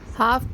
½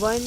1